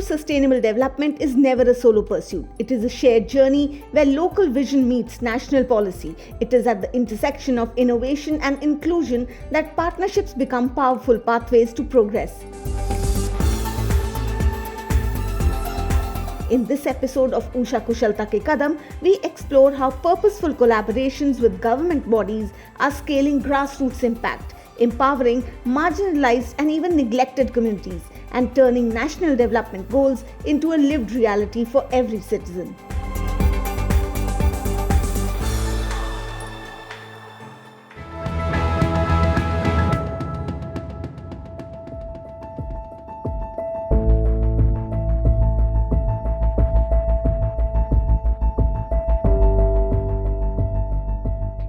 True sustainable development is never a solo pursuit. It is a shared journey where local vision meets national policy. It is at the intersection of innovation and inclusion that partnerships become powerful pathways to progress. In this episode of Usha Kushalta ke Kadam, we explore how purposeful collaborations with government bodies are scaling grassroots impact, empowering marginalized and even neglected communities, and turning national development goals into a lived reality for every citizen.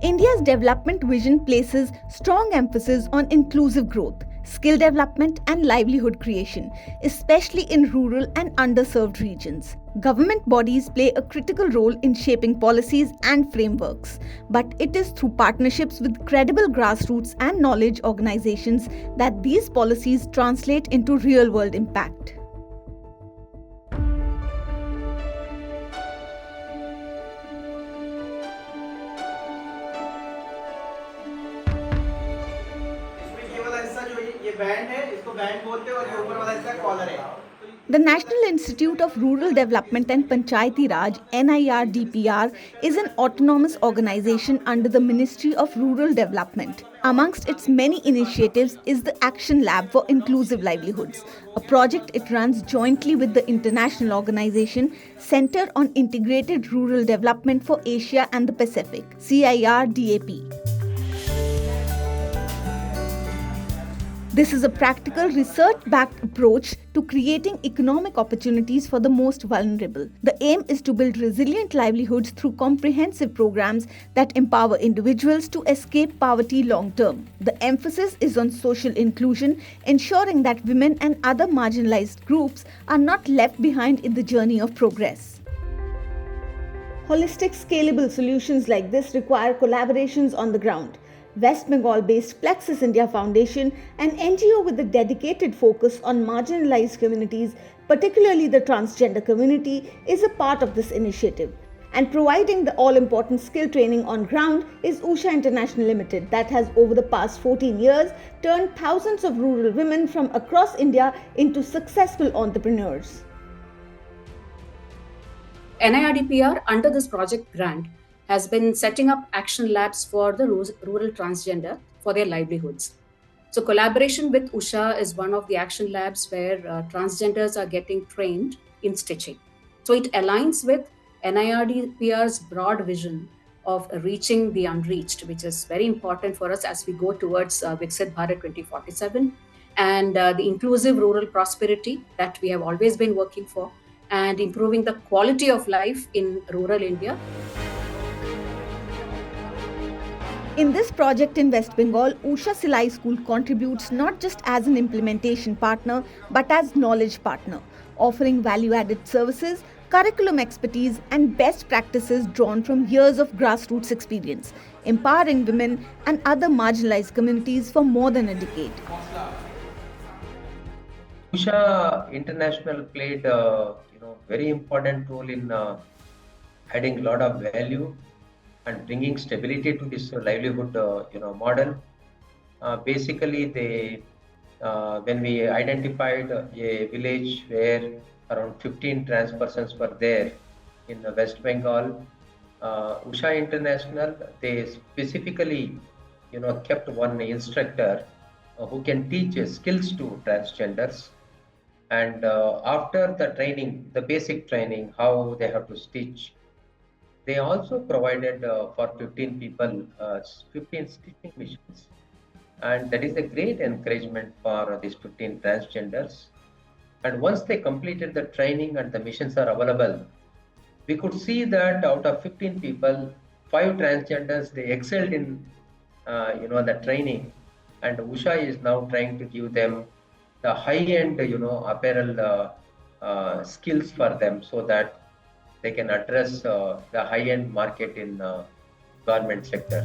India's development vision places strong emphasis on inclusive growth, skill development and livelihood creation, especially in rural and underserved regions. Government bodies play a critical role in shaping policies and frameworks, but it is through partnerships with credible grassroots and knowledge organizations that these policies translate into real-world impact. The National Institute of Rural Development and Panchayati Raj (NIRDPR) is an autonomous organization under the Ministry of Rural Development. Amongst its many initiatives is the Action Lab for Inclusive Livelihoods, a project it runs jointly with the international organization centered on integrated rural development for Asia and the Pacific, CIRDAP. This is a practical, research-backed approach to creating economic opportunities for the most vulnerable. The aim is to build resilient livelihoods through comprehensive programs that empower individuals to escape poverty long-term. The emphasis is on social inclusion, ensuring that women and other marginalized groups are not left behind in the journey of progress. Holistic, scalable solutions like this require collaborations on the ground. West Bengal-based PLEQSUS India Foundation, an NGO with a dedicated focus on marginalized communities, particularly the transgender community, is a part of this initiative. And providing the all-important skill training on ground is Usha International Limited, that has over the past 14 years turned thousands of rural women from across India into successful entrepreneurs. NIRDPR, under this project grant, has been setting up action labs for the rural transgender for their livelihoods. So collaboration with Usha is one of the action labs where transgenders are getting trained in stitching. So it aligns with NIRDPR's broad vision of reaching the unreached, which is very important for us as we go towards Viksit Bharat 2047 and the inclusive rural prosperity that we have always been working for, and improving the quality of life in rural India. In this project in West Bengal, Usha Silai School contributes not just as an implementation partner, but as knowledge partner, offering value-added services, curriculum expertise, and best practices drawn from years of grassroots experience, empowering women and other marginalized communities for more than a decade. Usha International played very important role in adding a lot of value and bringing stability to this livelihood model. Basically, they when we identified a village where around 15 transpersons were there in West Bengal, Usha International, they specifically kept one instructor who can teach skills to transgenders. And after the training, the basic training, how they have to stitch, they also provided for 15 people 15 stitching machines. And that is a great encouragement for these 15 transgenders. And once they completed the training and the machines are available, we could see that out of 15 people, 5 transgenders, they excelled in the training. And Usha is now trying to give them the high-end apparel skills for them, so that they can address the high-end market in garment sector.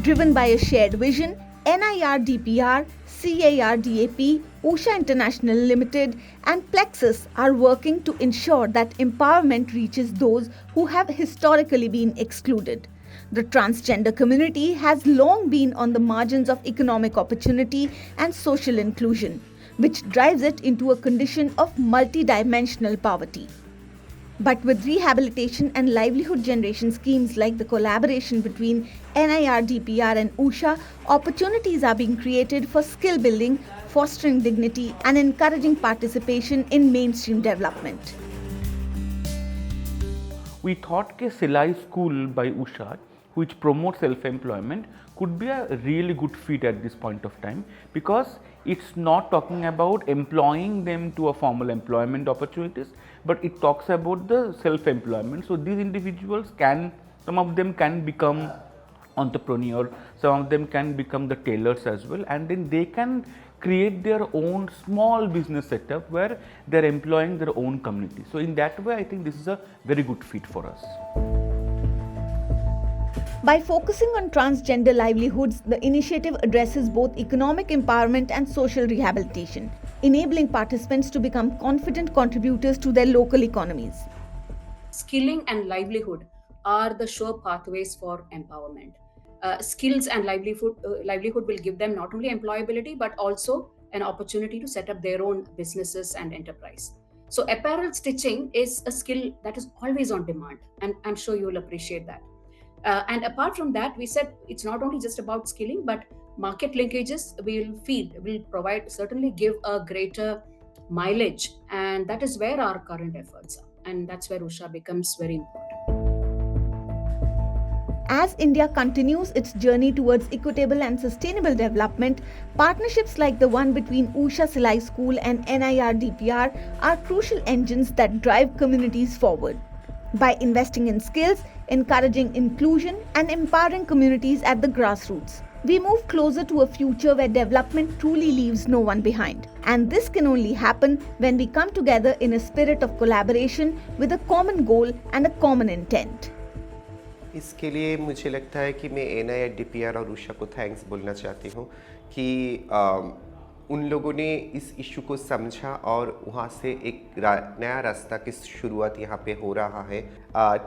Driven by a shared vision, NIRDPR CIRDAP, Usha International Limited, and PLEQSUS are working to ensure that empowerment reaches those who have historically been excluded. The transgender community has long been on the margins of economic opportunity and social inclusion, which drives it into a condition of multidimensional poverty. But with rehabilitation and livelihood generation schemes like the collaboration between NIRDPR and Usha, opportunities are being created for skill building, fostering dignity, and encouraging participation in mainstream development. We thought that Silai School by Usha, which promotes self-employment, could be a really good fit at this point of time, because it's not talking about employing them to a formal employment opportunities, but it talks about the self-employment. So these individuals some of them can become entrepreneur, some of them can become the tailors as well, and then they can create their own small business setup where they're employing their own community. So in that way, I think this is a very good fit for us. By focusing on transgender livelihoods, the initiative addresses both economic empowerment and social rehabilitation, enabling participants to become confident contributors to their local economies. Skilling and livelihood are the sure pathways for empowerment. Skills and livelihood will give them not only employability but also an opportunity to set up their own businesses and enterprise. So apparel stitching is a skill that is always on demand, and I'm sure you will appreciate that. And apart from that, we said it's not only just about skilling, but market linkages will provide, certainly give a greater mileage, and that is where our current efforts are, and that's where Usha becomes very important. As India continues its journey towards equitable and sustainable development, partnerships like the one between Usha Silai School and NIRDPR are crucial engines that drive communities forward. By investing in skills, encouraging inclusion, and empowering communities at the grassroots, we move closer to a future where development truly leaves no one behind. And this can only happen when we come together in a spirit of collaboration with a common goal and a common intent. इसके लिए मुझे लगता है कि मैं NIRDPR और उषा को thanks बोलना चाहती हूँ कि उन लोगों ने इस इशू को समझा और वहाँ से एक नया रास्ता की शुरुआत यहाँ पे हो रहा है।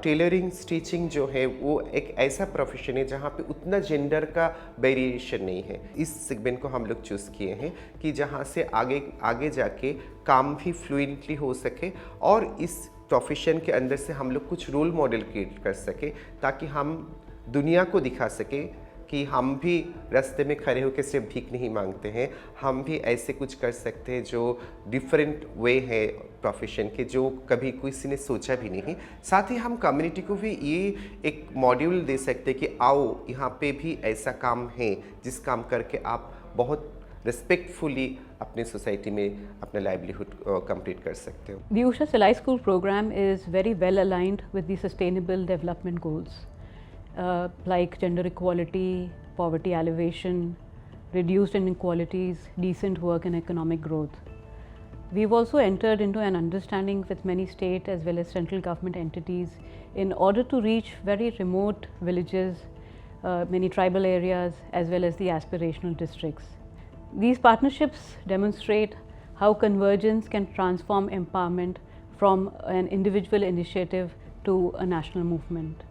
टेलरिंग स्टिचिंग जो है वो एक ऐसा प्रोफेशन है जहाँ पे उतना जेंडर का वेरिएशन नहीं है। इस सेगमेंट को हम लोग चूज़ किए हैं कि जहाँ से आगे जाके काम भी फ्लुएंटली हो सके और इस प्रोफेशन के अंदर से हम लोग कुछ रोल मॉडल क्रिएट कर सके ताकि हम दुनिया को दिखा सके कि हम भी रास्ते में खड़े होकर सिर्फ भीख नहीं मांगते हैं, हम भी ऐसे कुछ कर सकते हैं जो डिफरेंट वे है प्रोफेशन के, जो कभी किसी ने सोचा भी नहीं। साथ ही हम कम्युनिटी को भी ये एक मॉड्यूल दे सकते हैं कि आओ यहाँ पे भी ऐसा काम है जिस काम करके आप बहुत रिस्पेक्टफुली अपने सोसाइटी में अपना लाइवलीहुड कंप्लीट कर सकते हो। The Usha Silai School program is very well aligned with the sustainable development goals. Like gender equality, poverty alleviation, reduced inequalities, decent work and economic growth. We've also entered into an understanding with many state as well as central government entities in order to reach very remote villages, many tribal areas as well as the aspirational districts. These partnerships demonstrate how convergence can transform empowerment from an individual initiative to a national movement.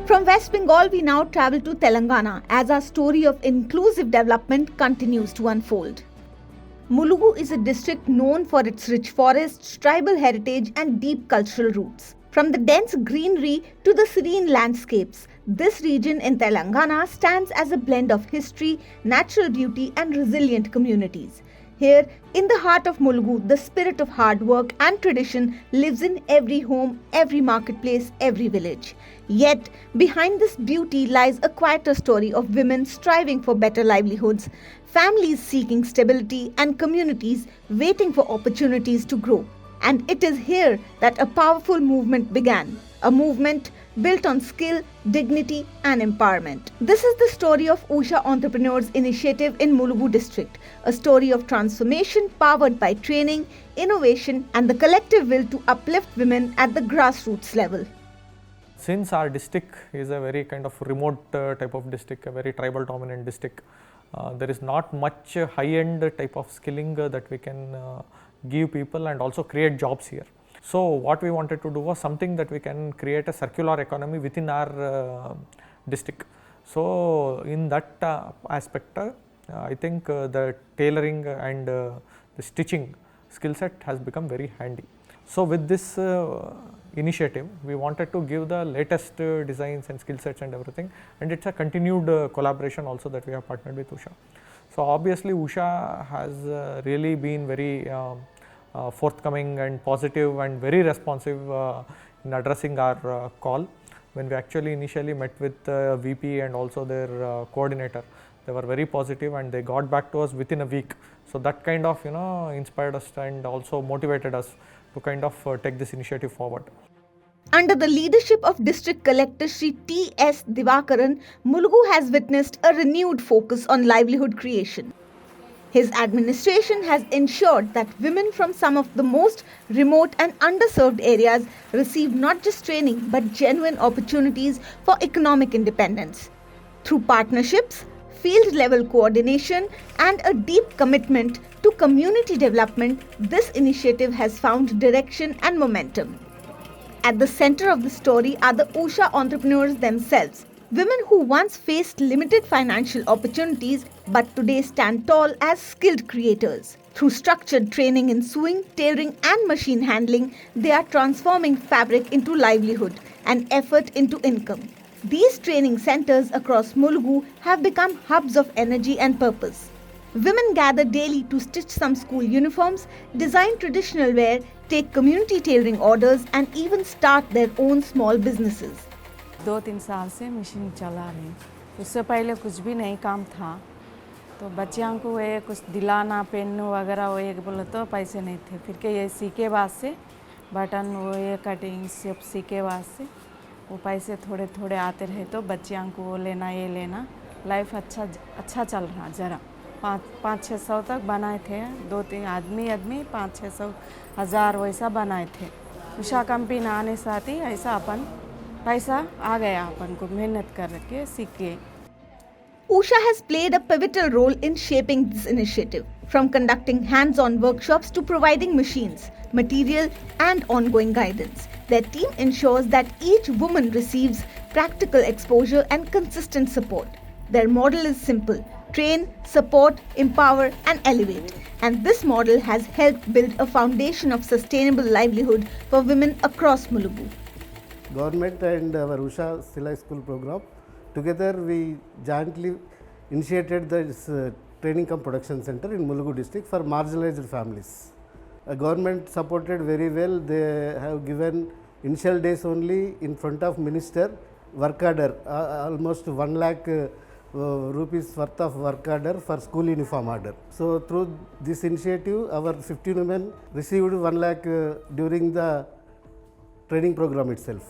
From West Bengal, we now travel to Telangana as our story of inclusive development continues to unfold. Mulugu is a district known for its rich forests, tribal heritage, and deep cultural roots. From the dense greenery to the serene landscapes, this region in Telangana stands as a blend of history, natural beauty, and resilient communities. Here, in the heart of Mulugu, the spirit of hard work and tradition lives in every home, every marketplace, every village. Yet, behind this beauty lies a quieter story of women striving for better livelihoods, families seeking stability, and communities waiting for opportunities to grow. And it is here that a powerful movement began, a movement built on skill, dignity, and empowerment. This is the story of Usha Entrepreneurs Initiative in Mulugu district, a story of transformation powered by training, innovation, and the collective will to uplift women at the grassroots level. since our district is a very kind of remote type of district, a very tribal dominant district, there is not much high-end type of skilling that we can give people and also create jobs here. So what we wanted to do was something that we can create a circular economy within our district. So in that aspect, I think the tailoring and the stitching skill set has become very handy. So with this initiative, we wanted to give the latest designs and skill sets and everything, and it's a continued collaboration also that we have partnered with Usha. So obviously Usha has really been very forthcoming and positive and very responsive in addressing our call. When we actually initially met with VP and also their coordinator, they were very positive and they got back to us within a week. So that kind of inspired us and also motivated us to kind of take this initiative forward. Under the leadership of District Collector Shri T.S. Divakaran, Mulugu has witnessed a renewed focus on livelihood creation. His administration has ensured that women from some of the most remote and underserved areas receive not just training but genuine opportunities for economic independence. Through partnerships, field-level coordination, and a deep commitment to community development, this initiative has found direction and momentum. At the center of the story are the Usha entrepreneurs themselves, women who once faced limited financial opportunities but today stand tall as skilled creators. Through structured training in sewing, tailoring and machine handling, they are transforming fabric into livelihood and effort into income. These training centers across Mulugu have become hubs of energy and purpose. Women gather daily to stitch some school uniforms, design traditional wear, take community tailoring orders and even start their own small businesses. 2-3 साल से machine चला रही हूँ। उससे पहले कुछ भी नहीं काम था, तो बच्चियों को ये कुछ दिलाना, पेन वगैरह वो ये बोले तो पैसे नहीं थे। फिर के ये सीखे बाद से बटन वो ये कटिंग सब सीखे बाद से वो पैसे थोड़े थोड़े आते रहे, तो बच्चियों को वो लेना ये लेना, लाइफ अच्छा चल रहा। ज़रा 500-600 तक बनाए थे, 2-3 आदमी 500-600 हज़ार वैसा बनाए थे। उषा कंपनी आने साथ ही ऐसा अपन पैसा आ गया अपन को मेहनत करके सीख के। Usha has played a pivotal role in shaping this initiative, from conducting hands-on workshops to providing machines, material and ongoing guidance. Their team ensures that each woman receives practical exposure and consistent support. Their model is simple: train, support, empower and elevate. And this model has helped build a foundation of sustainable livelihood for women across Mulugu. Government and our Usha Silai School program, together we jointly initiated this training cum production center in Mulugu district for marginalized families. Government supported very well. They have given initial days only in front of minister work order, almost 1 lakh rupees worth of work order for school uniform order. So through this initiative, our 15 women received 1 lakh during the training program itself.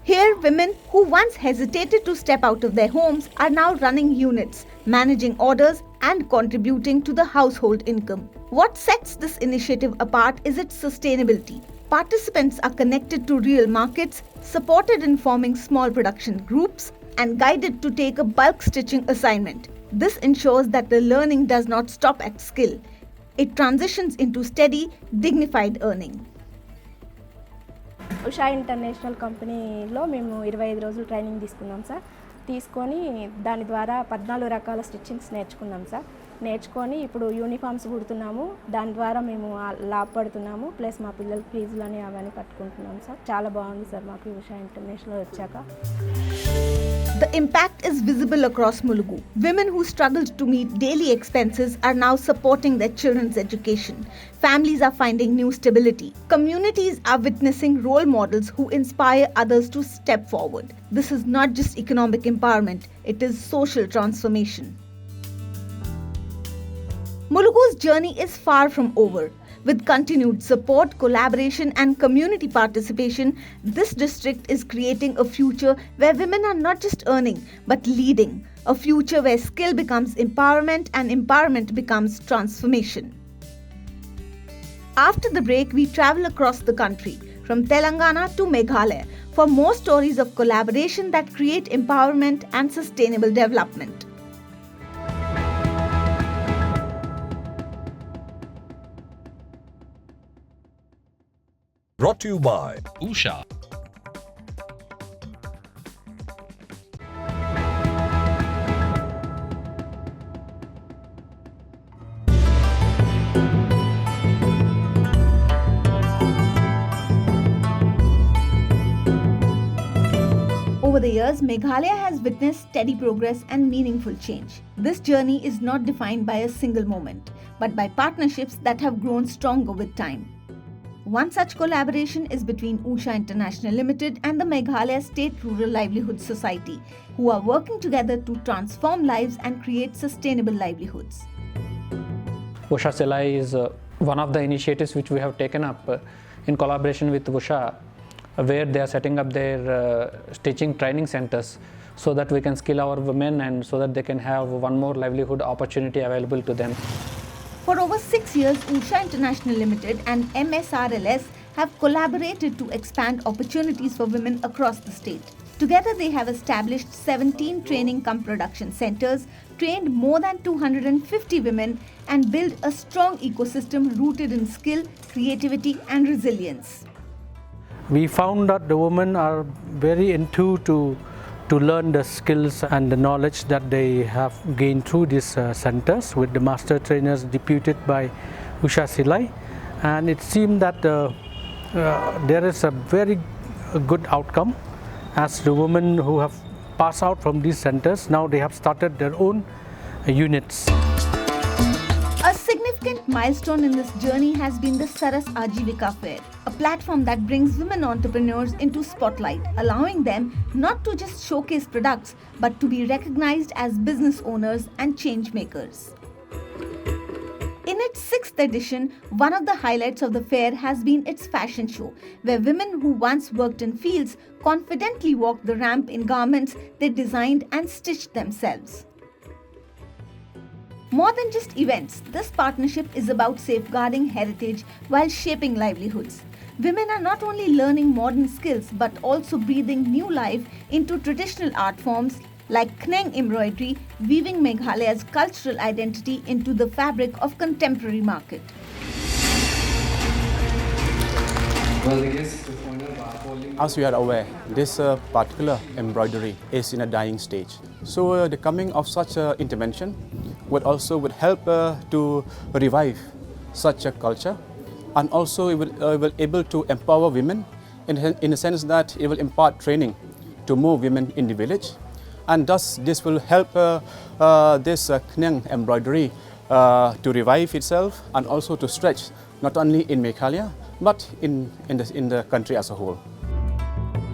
Here, women who once hesitated to step out of their homes are now running units, managing orders and contributing to the household income. What sets this initiative apart is its sustainability. Participants are connected to real markets, supported in forming small production groups, and guided to take a bulk stitching assignment. This ensures that the learning does not stop at skill. It transitions into steady, dignified earning. Usha international కంపెనీలో మేము 25 రోజులు training తీసుకున్నాం sir. తీసుకొని దాని ద్వారా 14 రకాల stitchings నేర్చుకున్నాం sir. నేర్చుకొని ఇప్పుడు యూనిఫామ్స్ కుడుతున్నాము. దాని ద్వారా మేము లాభపడుతున్నాము. ప్లస్ మా పిల్లల ఫీజులని అవన్నీ కట్టుకుంటున్నాం సార్. చాలా బాగుంది సార్ మాకు ఉషా ఇంటర్నేషనల్ వచ్చాక. The impact is visible across Mulugu. Women who struggled to meet daily expenses are now supporting their children's education. Families are finding new stability. Communities are witnessing role models who inspire others to step forward. This is not just economic empowerment, it is social transformation. Mulugu's journey is far from over. With continued support, collaboration and community participation, this district is creating a future where women are not just earning but leading. A future where skill becomes empowerment and empowerment becomes transformation. After the break, we travel across the country, from Telangana to Meghalaya, for more stories of collaboration that create empowerment and sustainable development. Brought to you by Usha. Over the years, Meghalaya has witnessed steady progress and meaningful change. This journey is not defined by a single moment, but by partnerships that have grown stronger with time. One such collaboration is between Usha International Limited and the Meghalaya State Rural Livelihood Society, who are working together to transform lives and create sustainable livelihoods. Usha Silai is one of the initiatives which we have taken up in collaboration with Usha, where they are setting up their stitching training centers so that we can skill our women and so that they can have one more livelihood opportunity available to them. For over 6 years, Usha International Limited and MSRLS have collaborated to expand opportunities for women across the state. Together, they have established 17 training-cum-production centers, trained more than 250 women, and built a strong ecosystem rooted in skill, creativity, and resilience. We found that the women are very enthused to learn the skills and the knowledge that they have gained through these centers with the master trainers deputed by Usha Silai, and it seemed that there is a very good outcome, as the women who have passed out from these centers, now they have started their own units. A significant milestone in this journey has been the Saras Ajivika Fair, a platform that brings women entrepreneurs into spotlight, allowing them not to just showcase products, but to be recognized as business owners and change makers. In its 6th edition, one of the highlights of the fair has been its fashion show, where women who once worked in fields confidently walked the ramp in garments they designed and stitched themselves. More than just events, this partnership is about safeguarding heritage while shaping livelihoods. Women are not only learning modern skills but also breathing new life into traditional art forms like Khneng embroidery, weaving Meghalaya's cultural identity into the fabric of contemporary market. As we are aware, this particular embroidery is in a dying stage. So the coming of such intervention would help to revive such a culture, and also it will able to empower women in a sense that it will impart training to more women in the village, and thus this will help this Khneng embroidery to revive itself and also to stretch not only in Meghalaya but in the country as a whole.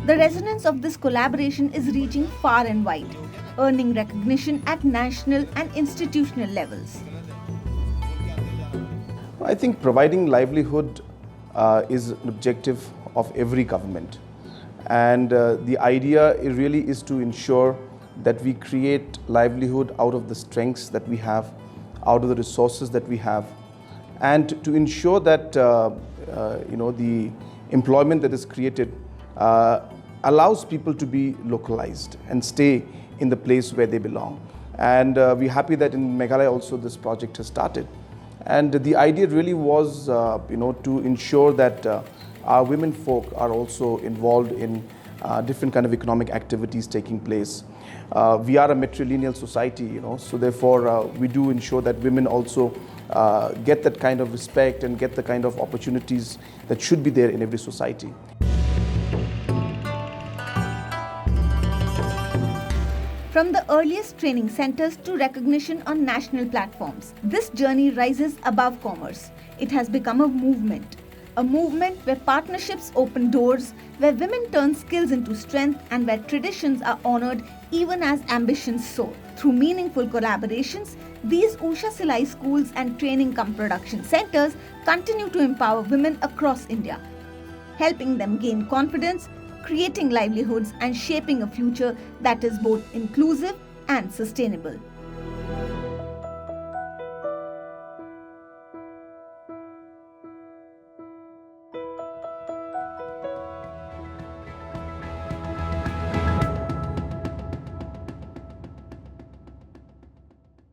The resonance of this collaboration is reaching far and wide, earning recognition at national and institutional levels. I think providing livelihood is an objective of every government, and the idea really is to ensure that we create livelihood out of the strengths that we have, out of the resources that we have, and to ensure that the employment that is created allows people to be localized and stay in the place where they belong. And we're happy that in Meghalaya also this project has started. And the idea really was to ensure that our women folk are also involved in different kind of economic activities taking place. We are a matrilineal society, so therefore we do ensure that women also get that kind of respect and get the kind of opportunities that should be there in every society. From the earliest training centers to recognition on national platforms, this journey rises above commerce. It has become a movement where partnerships open doors, where women turn skills into strength, and where traditions are honored even as ambitions soar. Through meaningful collaborations, these Usha Silai Schools and training-cum-production centers continue to empower women across India, helping them gain confidence, creating livelihoods, and shaping a future that is both inclusive and sustainable.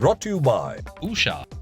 Brought to you by Usha.